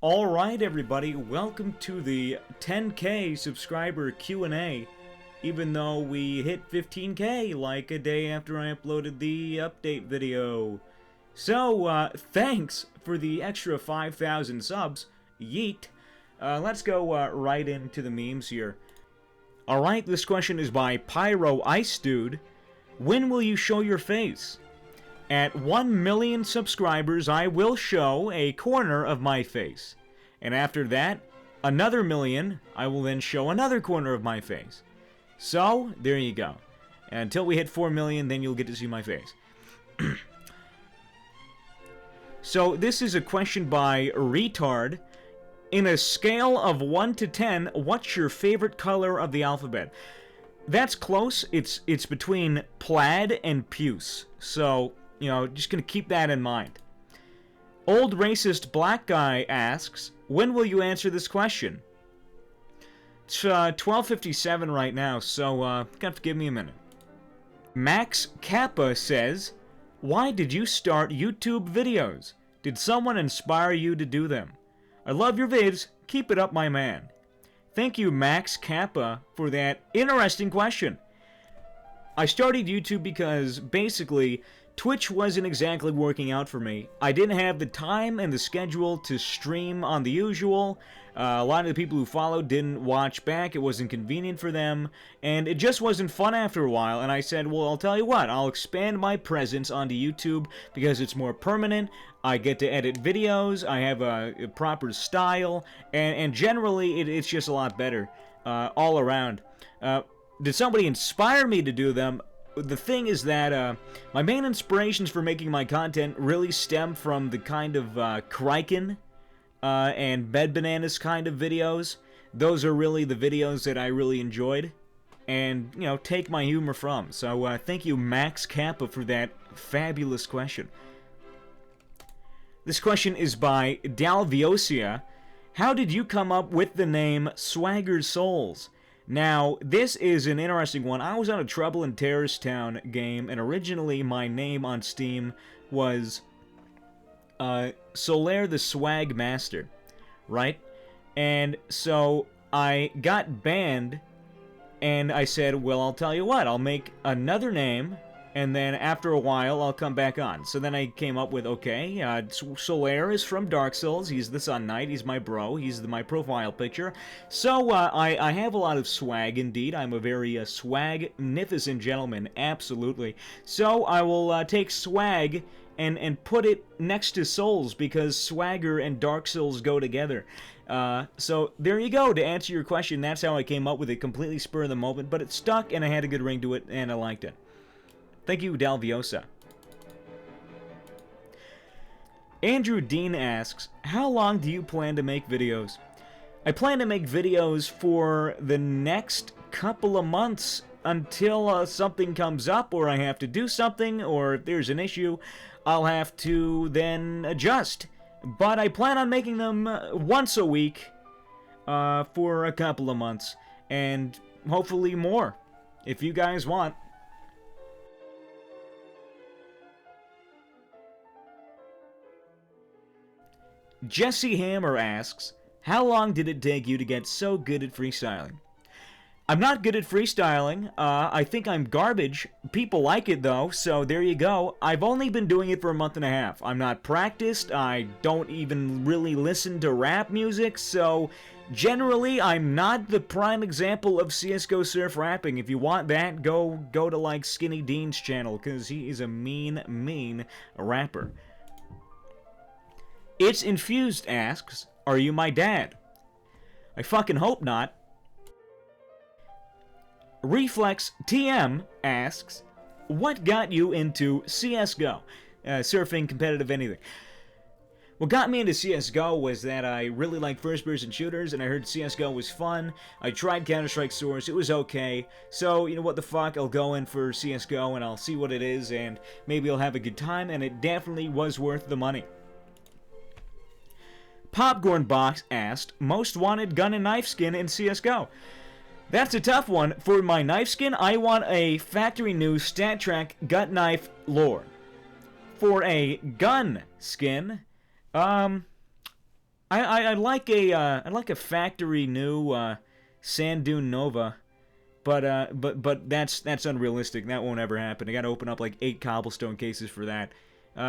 Alright everybody, welcome to the 10K subscriber Q&A, even though we hit 15K like a day after I uploaded the update video. So, thanks for the extra 5,000 subs, yeet. Let's go right into the memes here. Alright, this question is by Pyro Ice Dude. When will you show your face? At 1 million subscribers, I will show a corner of my face. And after that, another million, I will then show another corner of my face. So, there you go. Until we hit 4 million, then you'll get to see my face. So, this is a question by Retard. In a scale of 1 to 10, what's your favorite color of the alphabet? That's close. It's between plaid and puce. So, you know, just gonna keep that in mind. Old racist black guy asks, when will you answer this question? It's 12:57 right now, so gotta give me a minute. Max Kappa says, why did you start YouTube videos? Did someone inspire you to do them? I love your vids. Keep it up, my man. Thank you, Max Kappa, for that interesting question. I started YouTube because, basically, Twitch wasn't exactly working out for me. I didn't have the time and the schedule to stream on the usual. A lot of the people who followed didn't watch back. It wasn't convenient for them. And it just wasn't fun after a while. And I said, well, I'll tell you what. I'll expand my presence onto YouTube because it's more permanent. I get to edit videos. I have a proper style. And generally, it's just a lot better all around. Did somebody inspire me to do them? The thing is that my main inspirations for making my content really stem from the kind of Kryken and Bed Bananas kind of videos. Those are really the videos that I really enjoyed and, you know, take my humor from. So thank you, Max Kappa, for that fabulous question. This question is by Dalviosia. How did you come up with the name SwaggerSouls? Now, this is an interesting one. I was on a Trouble in Terrorist Town game, and originally my name on Steam was Solaire the Swag Master, right? And so I got banned, and I said, well, I'll tell you what, I'll make another name, and then after a while, I'll come back on. So then I came up with, okay, Solaire is from Dark Souls. He's the Sun Knight. He's my bro. He's my profile picture. So I have a lot of swag, indeed. I'm a very swagnificent gentleman, absolutely. So I will take swag and put it next to Souls because Swagger and Dark Souls go together. So there you go. To answer your question, that's how I came up with it. Completely spur of the moment, but it stuck, and I had a good ring to it, and I liked it. Thank you, Dalviosa. Andrew Dean asks, how long do you plan to make videos? I plan to make videos for the next couple of months until something comes up or I have to do something or if there's an issue, I'll have to then adjust. But I plan on making them once a week for a couple of months and hopefully more if you guys want. Jesse Hammer asks, how long did it take you to get so good at freestyling? I'm not good at freestyling. I think I'm garbage. People like it though, so there you go. I've only been doing it for a month and a half. I'm not practiced. I don't even really listen to rap music, so generally I'm not the prime example of CSGO surf rapping. If you want that, go to like Skinny Dean's channel, because he is a mean rapper. It's Infused asks, are you my dad? I fucking hope not. Reflex TM asks, what got you into CSGO? Surfing, competitive, anything. What got me into CSGO was that I really like first-person shooters, and I heard CSGO was fun. I tried Counter-Strike Source, it was okay. So, you know what the fuck, I'll go in for CSGO and I'll see what it is, and maybe I'll have a good time, and it definitely was worth the money. Popcorn Box asked, most wanted gun and knife skin in CSGO. That's a tough one. For my knife skin, I want a factory new StatTrak gut knife lore. For a gun skin, I'd like a factory new Sand Dune Nova, but that's unrealistic. That won't ever happen. I got to open up like 8 cobblestone cases for that.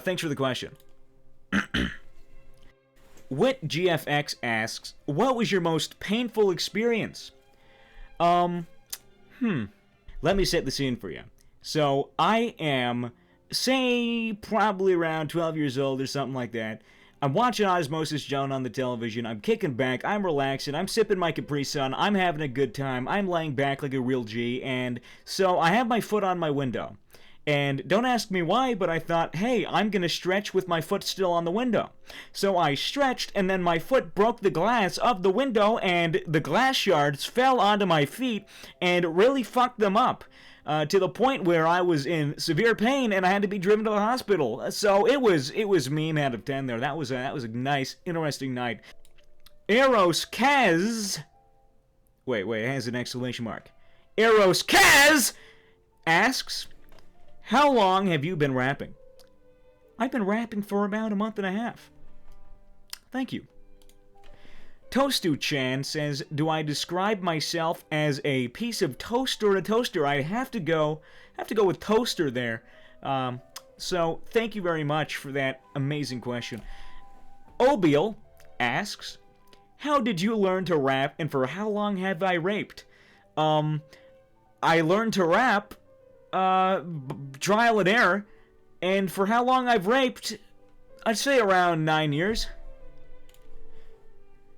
Thanks for the question. Wit GFX asks, what was your most painful experience? Let me set the scene for you. So, I am, say, probably around 12 years old or something like that. I'm watching Osmosis Joan on the television, I'm kicking back, I'm relaxing, I'm sipping my Capri Sun, I'm having a good time, I'm laying back like a real G, and so I have my foot on my window. And don't ask me why, but I thought, hey, I'm gonna stretch with my foot still on the window. So I stretched, and then my foot broke the glass of the window, and the glass shards fell onto my feet and really fucked them up. To the point where I was in severe pain and I had to be driven to the hospital. So it was meme out of 10 there. That was a nice, interesting night. Eros Kaz. Wait, it has an exclamation mark. Eros Kaz asks, how long have you been rapping? I've been rapping for about a month and a half. Thank you. Toastu-chan says, do I describe myself as a piece of toast or a toaster? I have to go with toaster there. So thank you very much for that amazing question. Obiel asks, how did you learn to rap and for how long have I raped? I learned to rap, trial and error, and for how long I've raped, I'd say around 9 years.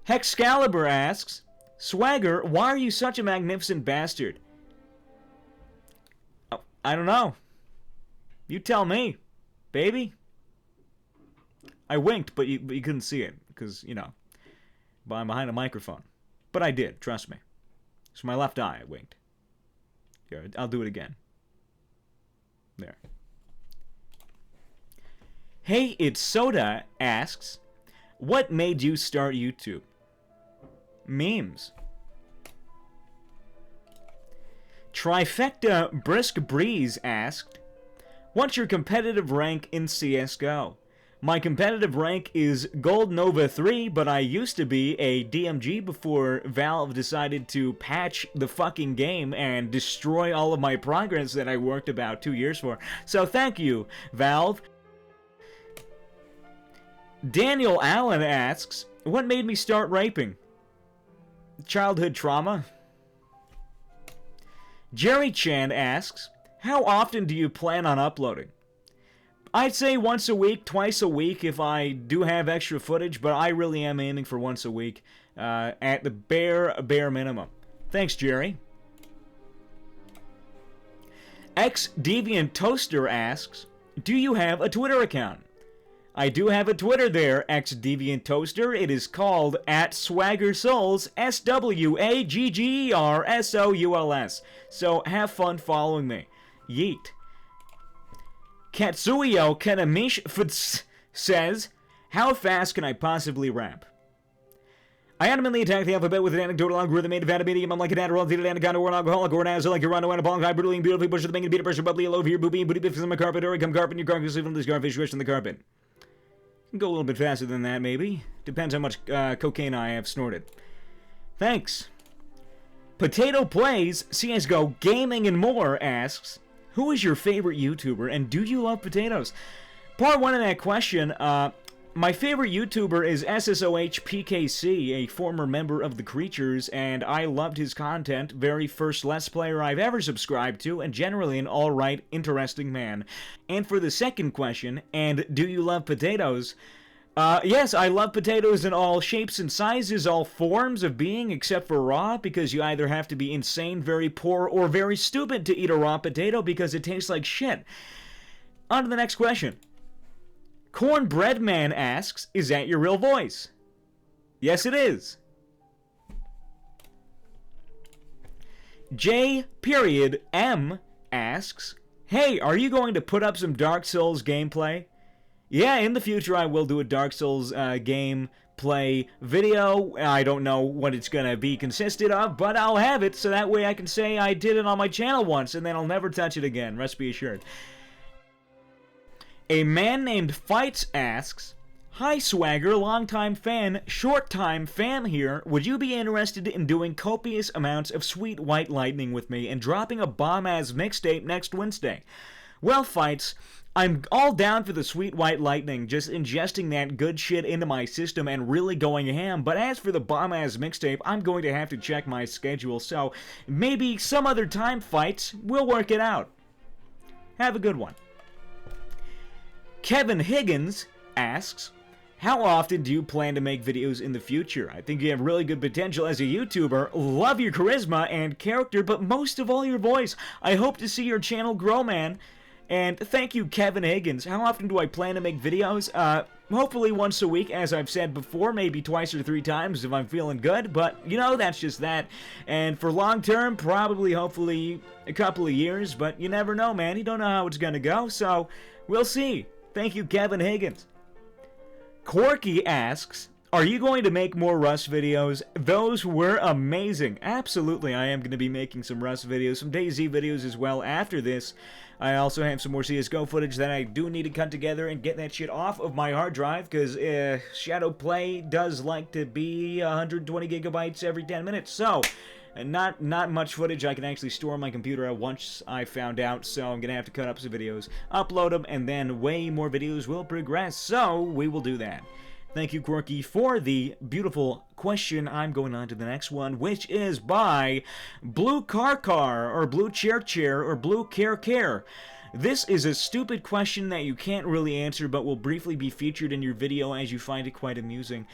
Hexcalibur asks, Swagger, why are you such a magnificent bastard? Oh, I don't know. You tell me, baby. I winked, but you couldn't see it, because, you know, I'm behind a microphone. But I did, trust me. It's my left eye, I winked. Here, I'll do it again. There. Hey, it's Soda asks, what made you start YouTube? Memes. Trifecta Brisk Breeze asked, what's your competitive rank in CSGO? My competitive rank is Gold Nova 3, but I used to be a DMG before Valve decided to patch the fucking game and destroy all of my progress that I worked about 2 years for. So thank you, Valve. Daniel Allen asks, what made me start raping? Childhood trauma. Jerry Chan asks, how often do you plan on uploading? I'd say once a week, twice a week if I do have extra footage, but I really am aiming for once a week at the bare minimum. Thanks, Jerry. X-Deviant Toaster asks, do you have a Twitter account? I do have a Twitter there, X-Deviant Toaster. It is called @SwaggerSouls, SwaggerSouls. So have fun following me. Yeet. Katsuyo Kanamish says, how fast can I possibly rap? I adamantly attack the alphabet with an anecdotal algorithm made of adamantium. I'm like an Adderall, the anaconda, or an alcoholic, or an asshole, like a rhino, and a bong, high, brutally, and beautifully push the bang, and beat a pressure, bubbly, low, here, booby, and booty, biff, I'm a carpet, or I come carpet, and your carcass, even this garfish, wish on the carpet. Go a little bit faster than that, maybe. Depends how much cocaine I have snorted. Thanks. Potato Plays, CSGO, Gaming, and More asks, who is your favorite YouTuber, and do you love potatoes? Part 1 of that question, my favorite YouTuber is SSOHPKC, a former member of The Creatures, and I loved his content, very first Let's Player I've ever subscribed to, and generally an alright, interesting man. And for the second question, and do you love potatoes? Yes, I love potatoes in all shapes and sizes, all forms of being, except for raw, because you either have to be insane, very poor, or very stupid to eat a raw potato because it tastes like shit. On to the next question. Cornbread Man asks, is that your real voice? Yes, it is. J.M asks, hey, are you going to put up some Dark Souls gameplay? Yeah, in the future I will do a Dark Souls gameplay video. I don't know what it's going to be consisted of, but I'll have it so that way I can say I did it on my channel once and then I'll never touch it again, rest be assured. A man named Fights asks, Hi Swagger, long-time fan, short-time fan here. Would you be interested in doing copious amounts of sweet white lightning with me and dropping a bomb-ass mixtape next Wednesday? Well, fights, I'm all down for the sweet white lightning, just ingesting that good shit into my system and really going ham, but as for the bomb-ass mixtape, I'm going to have to check my schedule, so maybe some other time, fights, we'll work it out. Have a good one. Kevin Higgins asks, how often do you plan to make videos in the future? I think you have really good potential as a YouTuber. Love your charisma and character, but most of all your voice. I hope to see your channel grow, man. And thank you, Kevin Higgins. How often do I plan to make videos? Hopefully once a week, as I've said before, maybe twice or 3 times if I'm feeling good, but, you know, that's just that. And for long term, probably, hopefully, a couple of years, but you never know, man. You don't know how it's gonna go, so we'll see. Thank you, Kevin Higgins. Corky asks, are you going to make more Rust videos? Those were amazing. Absolutely, I am going to be making some Rust videos, some DayZ videos as well after this. I also have some more CSGO footage that I do need to cut together and get that shit off of my hard drive, because Shadow Play does like to be 120 gigabytes every 10 minutes, so not much footage I can actually store on my computer once I found out, so I'm going to have to cut up some videos, upload them, and then way more videos will progress, so we will do that. Thank you, Corky, for the beautiful question. I'm going on to the next one, which is by Blue Car, or Blue Chair, or Blue Care. This is a stupid question that you can't really answer, but will briefly be featured in your video as you find it quite amusing.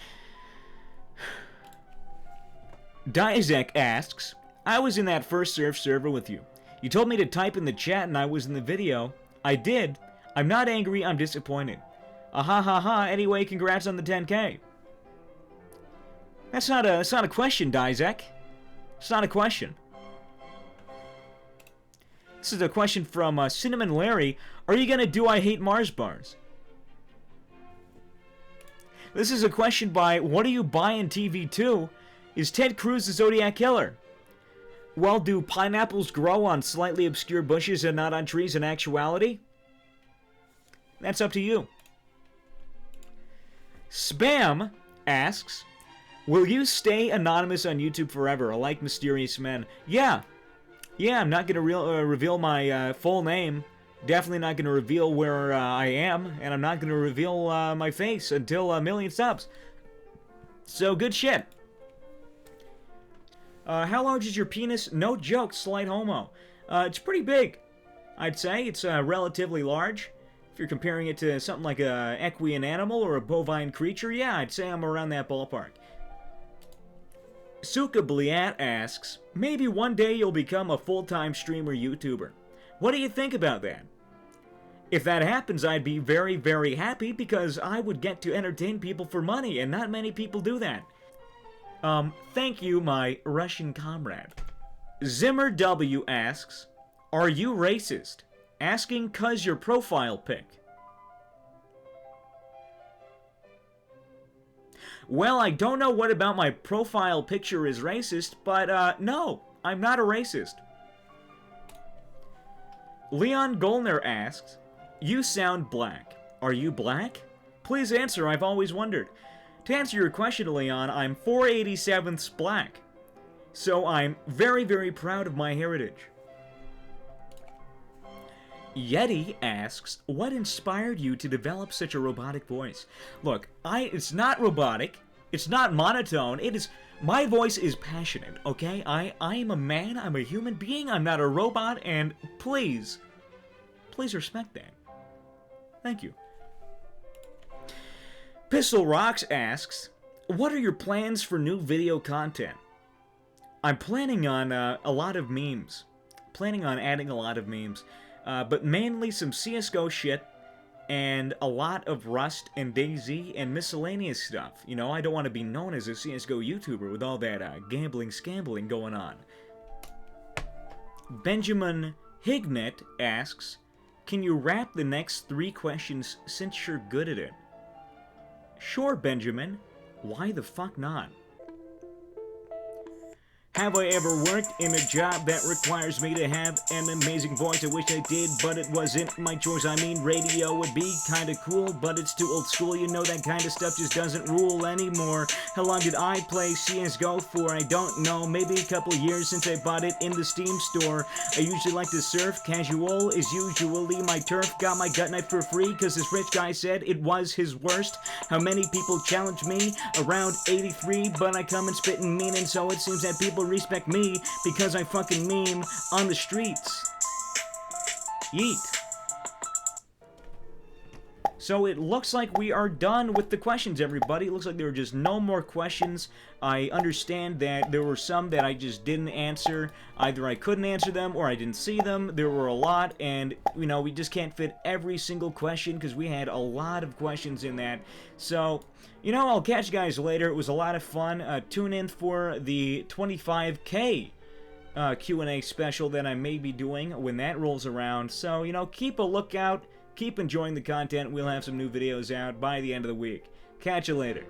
Diak asks, I was in that first surf server with you. You told me to type in the chat and I was in the video. I did. I'm not angry, I'm disappointed. Anyway, congrats on the 10K. That's not a question, Diak. It's not a question. This is a question from Cinnamon Larry. Are you gonna do I Hate Mars bars? This is a question by What Are You Buying TV2? Is Ted Cruz a Zodiac Killer? Well, do pineapples grow on slightly obscure bushes and not on trees in actuality? That's up to you. Spam asks, will you stay anonymous on YouTube forever, like mysterious men? Yeah, I'm not going to reveal my full name. Definitely not going to reveal where I am, and I'm not going to reveal my face until 1 million subs. So, good shit. How large is your penis? No joke, slight homo. It's pretty big, I'd say. It's relatively large. If you're comparing it to something like a equine animal or a bovine creature, yeah, I'd say I'm around that ballpark. Suka Bliat asks, maybe one day you'll become a full-time streamer YouTuber. What do you think about that? If that happens, I'd be very, very happy because I would get to entertain people for money, and not many people do that. Thank you, my Russian comrade. Zimmer W asks, are you racist? Asking 'cause your profile pic. Well, I don't know what about my profile picture is racist, but no, I'm not a racist. Leon Golner asks, you sound black. Are you black? Please answer, I've always wondered. To answer your question, Leon, I'm 487ths black. So I'm very, very proud of my heritage. Yeti asks, what inspired you to develop such a robotic voice? Look, it's not robotic, it's not monotone, my voice is passionate, okay? I am a man, I'm a human being, I'm not a robot, and please respect that. Thank you. Pistol Rocks asks, what are your plans for new video content? I'm planning on a lot of memes. Planning on adding a lot of memes. But mainly some CSGO shit, and a lot of Rust and DayZ and miscellaneous stuff. You know, I don't want to be known as a CSGO YouTuber with all that gambling going on. Benjamin Hignet asks, can you rap the next 3 questions since you're good at it? Sure, Benjamin. Why the fuck not? Have I ever worked in a job that requires me to have an amazing voice? I wish I did, but it wasn't my choice. I mean, radio would be kinda cool, but it's too old school. You know, that kind of stuff just doesn't rule anymore. How long did I play CSGO for? I don't know. Maybe a couple years since I bought it in the Steam store. I usually like to surf. Casual is usually my turf. Got my gut knife for free because this rich guy said it was his worst. How many people challenge me? Around 83, but I come and spit and mean, and so it seems that people respect me because I fucking meme on the streets. Yeet. So it looks like we are done with the questions, everybody. It looks like there were just no more questions. I understand that there were some that I just didn't answer. Either I couldn't answer them or I didn't see them. There were a lot, and, you know, we just can't fit every single question because we had a lot of questions in that. So, you know, I'll catch you guys later. It was a lot of fun. Tune in for the 25K Q&A special that I may be doing when that rolls around. So, you know, keep a lookout. Keep enjoying the content. We'll have some new videos out by the end of the week. Catch you later.